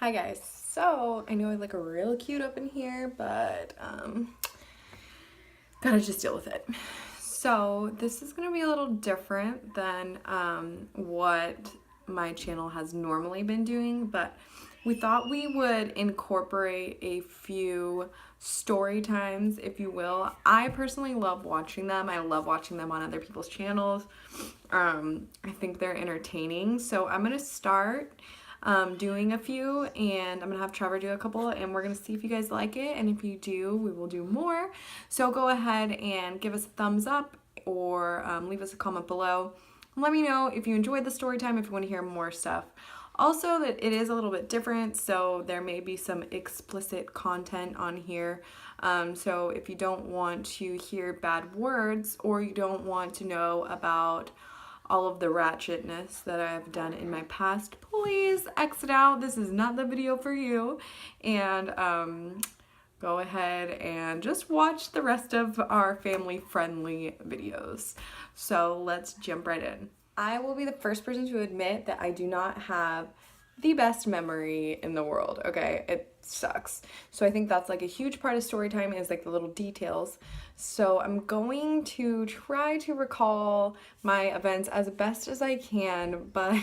Hi guys. So I know I look real cute up in here, but gotta just deal with it. So this is gonna be a little different than what my channel has normally been doing, but we thought we would incorporate a few story times, if you will. I personally love watching them. I love watching them on other people's channels. I think they're entertaining. So I'm gonna start doing a few, and I'm gonna have Trevor do a couple, and we're gonna see if you guys like it, and if you do, we will do more. So go ahead and give us a thumbs up or leave us a comment below. Let me know if you enjoyed the story time, if you want to hear more stuff. Also, that it is a little bit different, so there may be some explicit content on here. So if you don't want to hear bad words, or you don't want to know about all of the ratchetness that I have done in my past, please exit out. This is not the video for you. And go ahead and just watch the rest of our family-friendly videos. So let's jump right in. I will be the first person to admit that I do not have the best memory in the world, okay? It sucks. So I think that's like a huge part of story time, is like the little details. So I'm going to try to recall my events as best as I can, but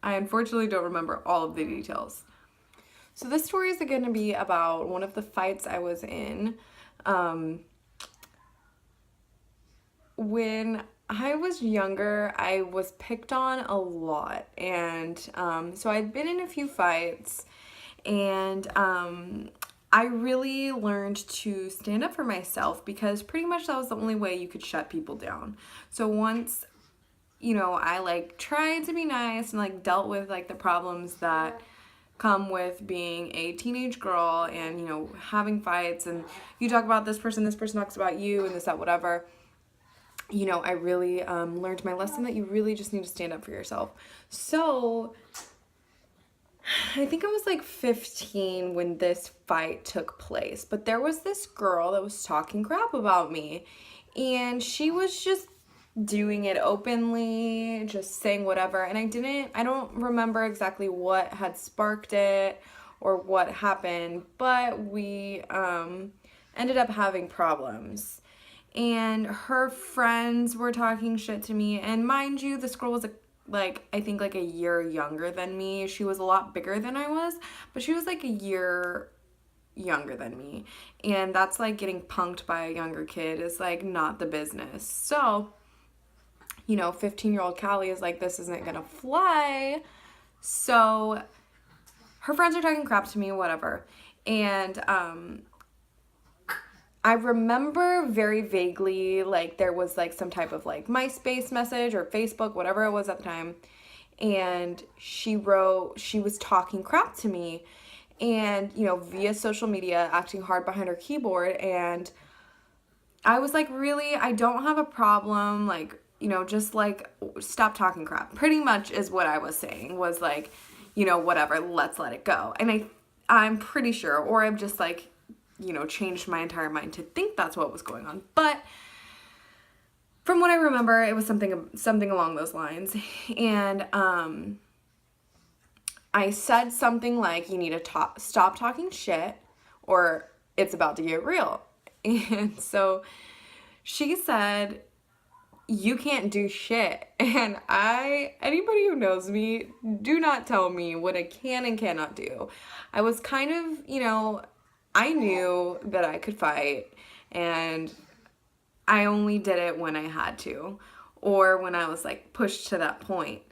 I unfortunately don't remember all of the details. So this story is going to be about one of the fights I was in. When I was younger, I was picked on a lot, and so I'd been in a few fights, and I really learned to stand up for myself, because pretty much that was the only way you could shut people down. So once, you know, I like tried to be nice and like dealt with like the problems that come with being a teenage girl, and, you know, having fights, and you talk about this person talks about you, and this, that, whatever. You know, I really learned my lesson that you really just need to stand up for yourself. So I think I was like 15 when this fight took place, but there was this girl that was talking crap about me, and she was just doing it openly, just saying whatever, and I don't remember exactly what had sparked it or what happened, but we ended up having problems. And her friends were talking shit to me, and mind you, this girl was like I think like a year younger than me. She was a lot bigger than I was, but she was like a year younger than me, and that's like getting punked by a younger kid is like not the business. So, you know, 15-year-old Callie is like, this isn't gonna fly. So her friends are talking crap to me, whatever, and I remember very vaguely, like, there was, like, some type of, like, MySpace message or Facebook, whatever it was at the time, and she was talking crap to me, and, you know, via social media, acting hard behind her keyboard, and I was like, really? I don't have a problem, like, you know, just, like, stop talking crap. Pretty much is what I was saying, was, like, you know, whatever, let's let it go. And I'm pretty sure, or I'm just, like, you know, changed my entire mind to think that's what was going on. But from what I remember, it was something along those lines. And I said something like, you need to stop talking shit, or it's about to get real. And so she said, you can't do shit. And anybody who knows me, do not tell me what I can and cannot do. I was kind of, you know, I knew that I could fight, and I only did it when I had to, or when I was like pushed to that point.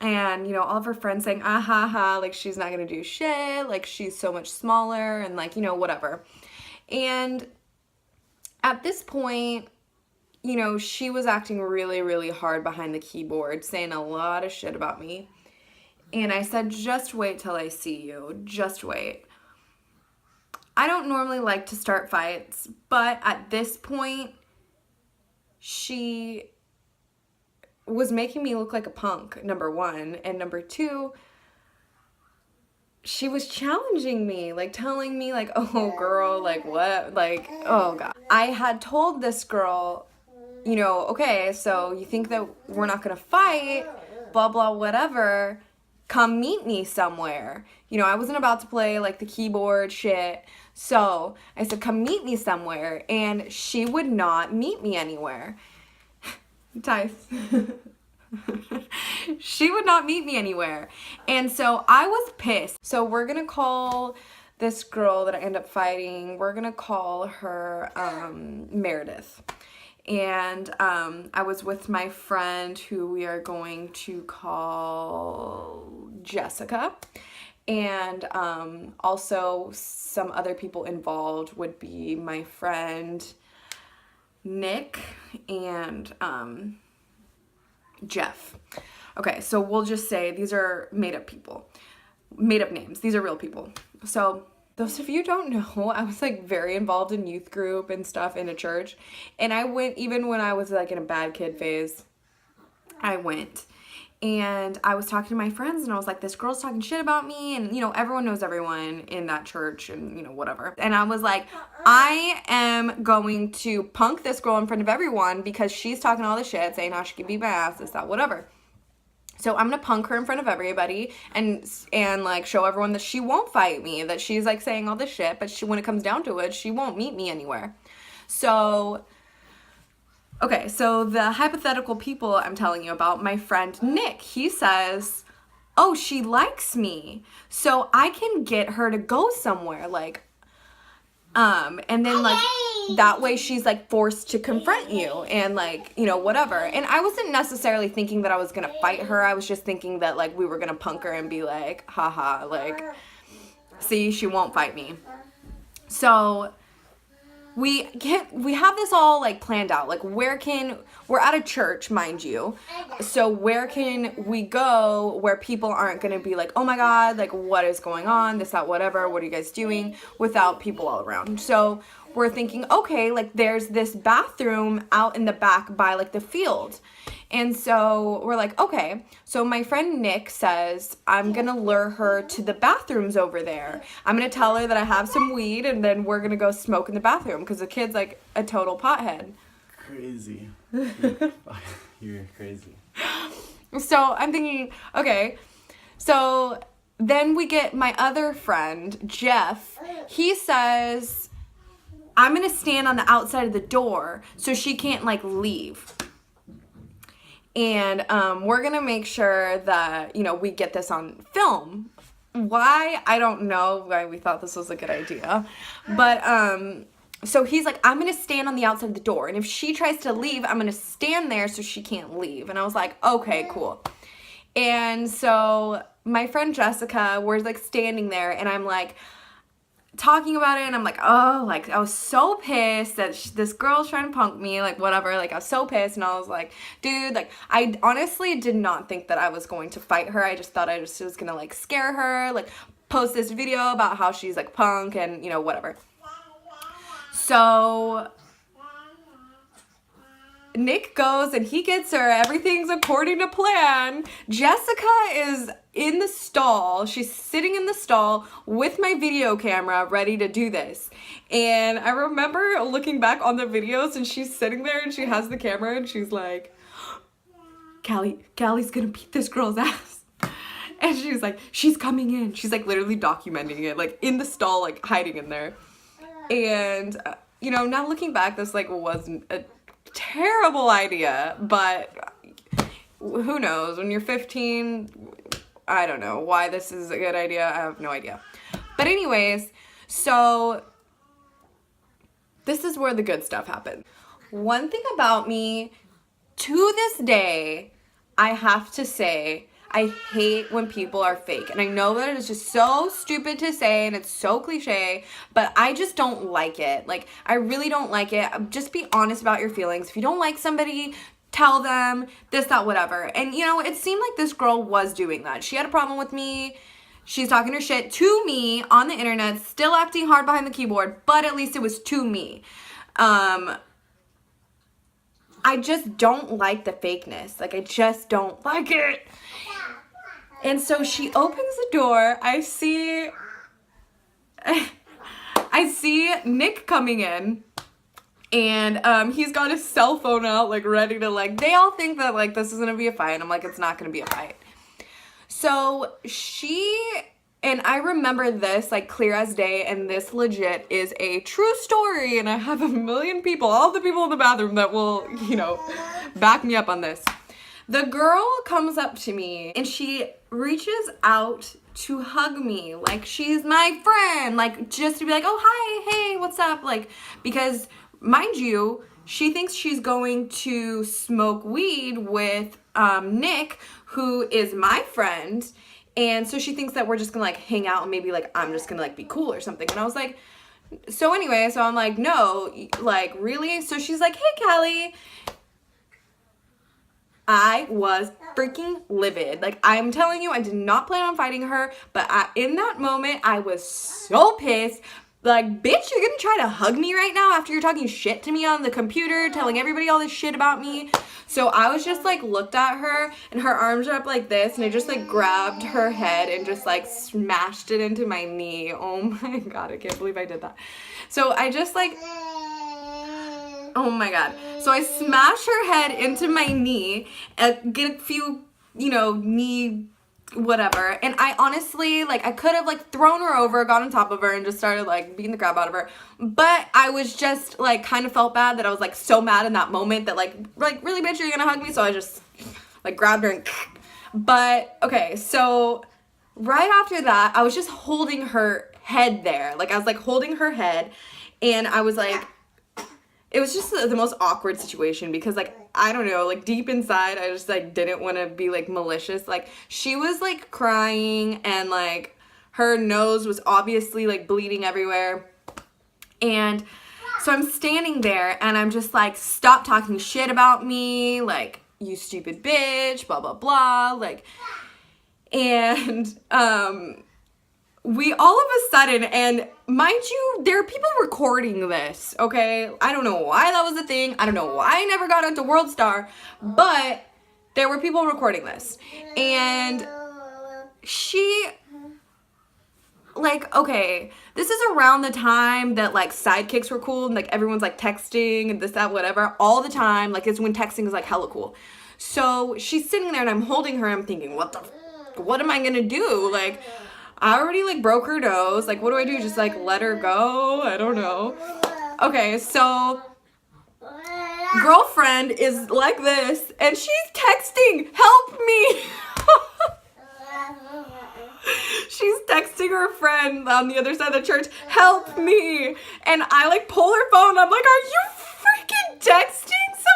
And, you know, all of her friends saying, ah ha ha, like she's not gonna do shit, like she's so much smaller, and like, you know, whatever. And at this point, you know, she was acting really, really hard behind the keyboard, saying a lot of shit about me. And I said, just wait till I see you, just wait. I don't normally like to start fights, but at this point, she was making me look like a punk, number one. And number two, she was challenging me, like telling me like, oh girl, like what, like, oh God. I had told this girl, you know, okay, so you think that we're not gonna fight, blah, blah, whatever. come meet me somewhere. You know, I wasn't about to play like the keyboard shit. So I said, come meet me somewhere. And she would not meet me anywhere. Tice. She would not meet me anywhere. And so I was pissed. So we're gonna call this girl that I end up fighting, we're gonna call her Meredith. And I was with my friend who we are going to call Jessica. And also some other people involved would be my friend Nick and Jeff. Okay, so we'll just say these are made up people. Made up names. These are real people. So those of you who don't know, I was like very involved in youth group and stuff in a church. And I went, even when I was like in a bad kid phase, I went. And I was talking to my friends and I was like, this girl's talking shit about me. And, you know, everyone knows everyone in that church and, you know, whatever. And I was like, I am going to punk this girl in front of everyone because she's talking all this shit, saying how she can beat my ass, this, that, whatever. So I'm gonna punk her in front of everybody and like show everyone that she won't fight me, that she's like saying all this shit, but when it comes down to it, she won't meet me anywhere. So, okay, so the hypothetical people I'm telling you about, my friend Nick, he says, oh, she likes me, so I can get her to go somewhere, like, and then like that way she's like forced to confront you and like, you know, whatever. And I wasn't necessarily thinking that I was gonna fight her. I was just thinking that like we were gonna punk her and be like, haha, like, see, she won't fight me. So we have this all like planned out. Like we're at a church, mind you. So where can we go where people aren't going to be like, oh my God, like what is going on? This, that, whatever. What are you guys doing? Without people all around. So we're thinking, okay, like there's this bathroom out in the back by like the field. And so we're like, okay. So my friend Nick says, I'm going to lure her to the bathrooms over there. I'm going to tell her that I have some weed and then we're going to go smoke in the bathroom because the kid's like a total pothead. Crazy. You're crazy. So I'm thinking, okay. So then we get my other friend, Jeff. He says, I'm going to stand on the outside of the door so she can't like leave. And we're going to make sure that, you know, we get this on film. Why? I don't know why we thought this was a good idea. But so he's like, I'm going to stand on the outside of the door. And if she tries to leave, I'm going to stand there so she can't leave. And I was like, okay, cool. And so my friend Jessica, we're like standing there and I'm like, talking about it and I'm like, oh, like I was so pissed that this girl's trying to punk me, like whatever, like I was so pissed. And I was like, dude, like I honestly did not think that I was going to fight her. I just thought I just was gonna like scare her, like post this video about how she's like punk and, you know, whatever. So Nick goes and he gets her, everything's according to plan. Jessica is in the stall. She's sitting in the stall with my video camera ready to do this. And I remember looking back on the videos and she's sitting there and she has the camera and she's like, Callie's gonna beat this girl's ass. And she's like, she's coming in. She's like literally documenting it, like in the stall, like hiding in there. And, you know, now looking back, this like wasn't a terrible idea, but who knows? When you're 15, I don't know why this is a good idea. I have no idea. But anyways, so this is where the good stuff happens. One thing about me, to this day, I have to say, I hate when people are fake. And I know that it's just so stupid to say and it's so cliche, but I just don't like it. Like, I really don't like it. Just be honest about your feelings. If you don't like somebody, tell them this, that, whatever. And, you know, it seemed like this girl was doing that. She had a problem with me. She's talking her shit to me on the internet, still acting hard behind the keyboard, but at least it was to me. I just don't like the fakeness. Like, I just don't like it. And so she opens the door. I see Nick coming in. And he's got his cell phone out, like, ready to, like, they all think that, like, this is gonna be a fight. I'm like, it's not gonna be a fight. So and I remember this like clear as day, and this legit is a true story, and I have a million people, all the people in the bathroom that will, back me up on this. The girl comes up to me and she reaches out to hug me like she's my friend, like just to be like, oh, hi, hey, what's up? Like, because mind you, she thinks she's going to smoke weed with Nick, who is my friend. And so she thinks that we're just gonna like hang out and maybe like I'm just gonna like be cool or something. And I was like, so anyway, so I'm like, no, like really? So she's like, hey, Callie. I was freaking livid. Like, I'm telling you, I did not plan on fighting her, but in that moment, I was so pissed. Like, bitch, you're gonna try to hug me right now after you're talking shit to me on the computer, telling everybody all this shit about me? So I was just like, looked at her, and her arms are up like this, and I just like grabbed her head and just like smashed it into my knee. Oh my God, I can't believe I did that. So I just like, oh my God. So I smashed her head into my knee, get a few, knee whatever. And I honestly, like, I could have like thrown her over, got on top of her, and just started like beating the crap out of her. But I was just like kind of felt bad that I was like so mad in that moment that like really, bitch, are you gonna hug me? So I just like grabbed her and but okay, so right after that, I was just holding her head there. Like I was like holding her head, and I was like, it was just the most awkward situation because, like, I don't know, like, deep inside, I just, like, didn't want to be, like, malicious. Like, she was, like, crying, and, like, her nose was obviously, like, bleeding everywhere. And so I'm standing there, and I'm just, like, stop talking shit about me, like, you stupid bitch, blah, blah, blah, like, and, we all of a sudden, and mind you, there are people recording this, okay? I don't know why that was a thing. I don't know why I never got onto World Star, but there were people recording this. And she, like, okay, this is around the time that, like, sidekicks were cool, and, like, everyone's, like, texting and this, that, whatever, all the time. Like, it's when texting is, like, hella cool. So she's sitting there, and I'm holding her, and I'm thinking, what am I gonna do? Like, I already, like, broke her nose. Like, what do I do? Just, like, let her go? I don't know. Okay, so girlfriend is like this, and she's texting, help me. She's texting her friend on the other side of the church, help me. And I, like, pull her phone. I'm like, are you freaking texting someone?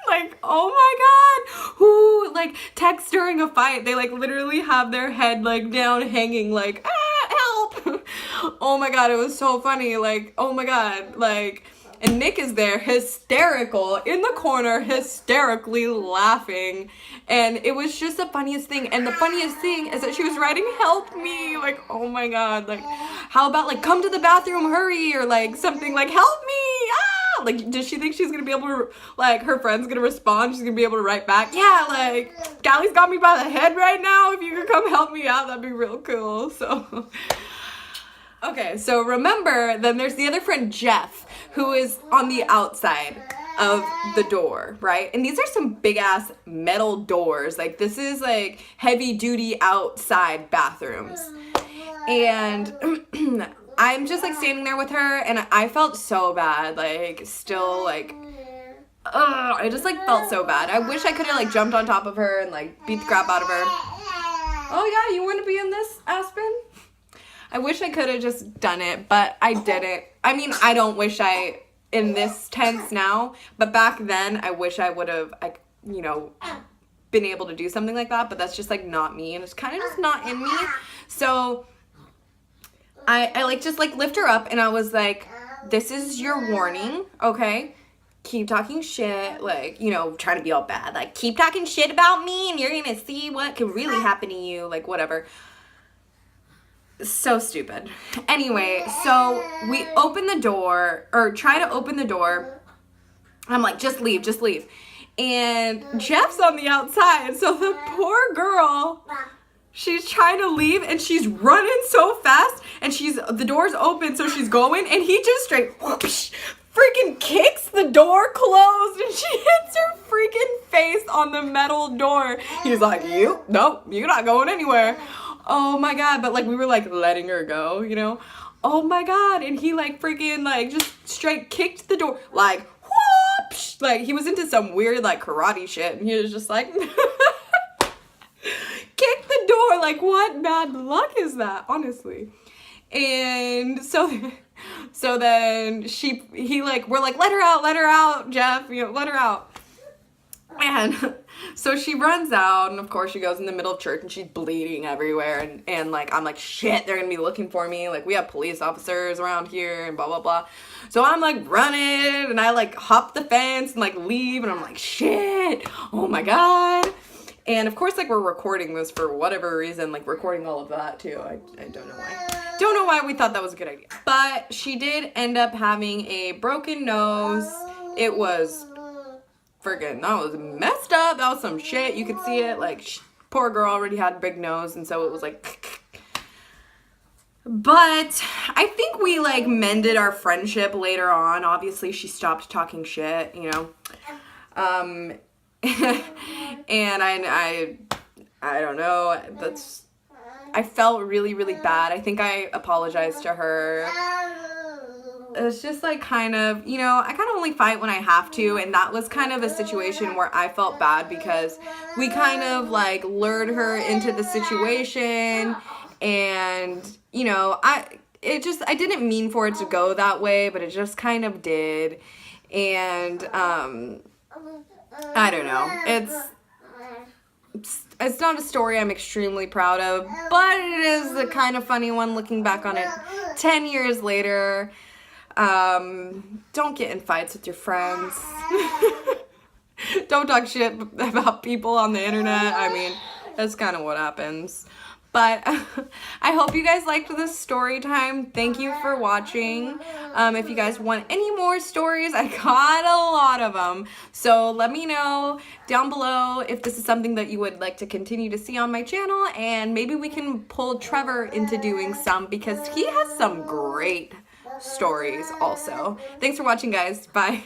Like, oh my God, who, like, texts during a fight? They, like, literally have their head, like, down hanging, like, help. Oh my God, it was so funny. Like, oh my God, like, and Nick is there, hysterical, in the corner, hysterically laughing. And it was just the funniest thing. And the funniest thing is that she was writing, help me. Like, oh my God, like, how about, like, come to the bathroom, hurry, or, like, something like, help me, ah! Like, does she think she's gonna be able to, like, her friend's gonna respond? She's gonna be able to write back, yeah, like, Callie's got me by the head right now. If you could come help me out, that'd be real cool. So, okay, so remember, then there's the other friend, Jeff, who is on the outside of the door, right? And these are some big ass metal doors. Like, this is like heavy duty outside bathrooms. And I'm just like standing there with her, and I felt so bad, like, still, like, I just, like, felt so bad. I wish I could have, like, jumped on top of her and, like, beat the crap out of her. Oh, yeah, you want to be in this, Aspen? I wish I could have just done it, but I didn't. I mean, I don't wish I, in this tense now, but back then, I wish I would have, like, been able to do something like that, but that's just, like, not me, and it's kind of just not in me. So I like, just, like, lift her up, and I was like, this is your warning, okay? Keep talking shit, like, trying to be all bad. Like, keep talking shit about me, and you're gonna see what could really happen to you, like, whatever. So stupid. Anyway, so we open the door, or try to open the door. I'm like, just leave. And Jeff's on the outside, so the poor girl, she's trying to leave, and she's running so fast, and the door's open, so she's going, and he just straight whoosh, freaking kicks the door closed and she hits her freaking face on the metal door. He's like, nope, you're not going anywhere. Oh my God. But like, we were like letting her go, you know? Oh my God. And he like freaking like just straight kicked the door. Like, whoops. Like he was into some weird like karate shit. And he was just like, kick the door. Like what bad luck is that? Honestly. And so then we're like, let her out, Jeff, you know, let her out. And so she runs out, and of course she goes in the middle of church and she's bleeding everywhere, and like I'm like, shit, they're gonna be looking for me, like we have police officers around here and blah blah blah. So I'm like running and I like hop the fence and like leave, and I'm like, shit, oh my God. And of course, like we're recording this for whatever reason, like recording all of that too. I don't know why. Don't know why we thought that was a good idea. But she did end up having a broken nose. It was friggin', that was messed up. That was some shit. You could see it. Like, poor girl already had a big nose, and so it was like. But I think we like mended our friendship later on. Obviously, she stopped talking shit, you know. And I don't know, I felt really, really bad. I think I apologized to her. It's just like kind of, you know, I kind of only fight when I have to, and that was kind of a situation where I felt bad because we kind of like lured her into the situation, and, you know, I didn't mean for it to go that way, but it just kind of did. And I don't know. It's not a story I'm extremely proud of, but it is a kind of funny one looking back on it 10 years later. Don't get in fights with your friends. Don't talk shit about people on the internet. I mean, that's kind of what happens. But I hope you guys liked this story time. Thank you for watching. If you guys want any more stories, I got a lot of them. So let me know down below if this is something that you would like to continue to see on my channel. And maybe we can pull Trevor into doing some, because he has some great stories also. Thanks for watching, guys. Bye.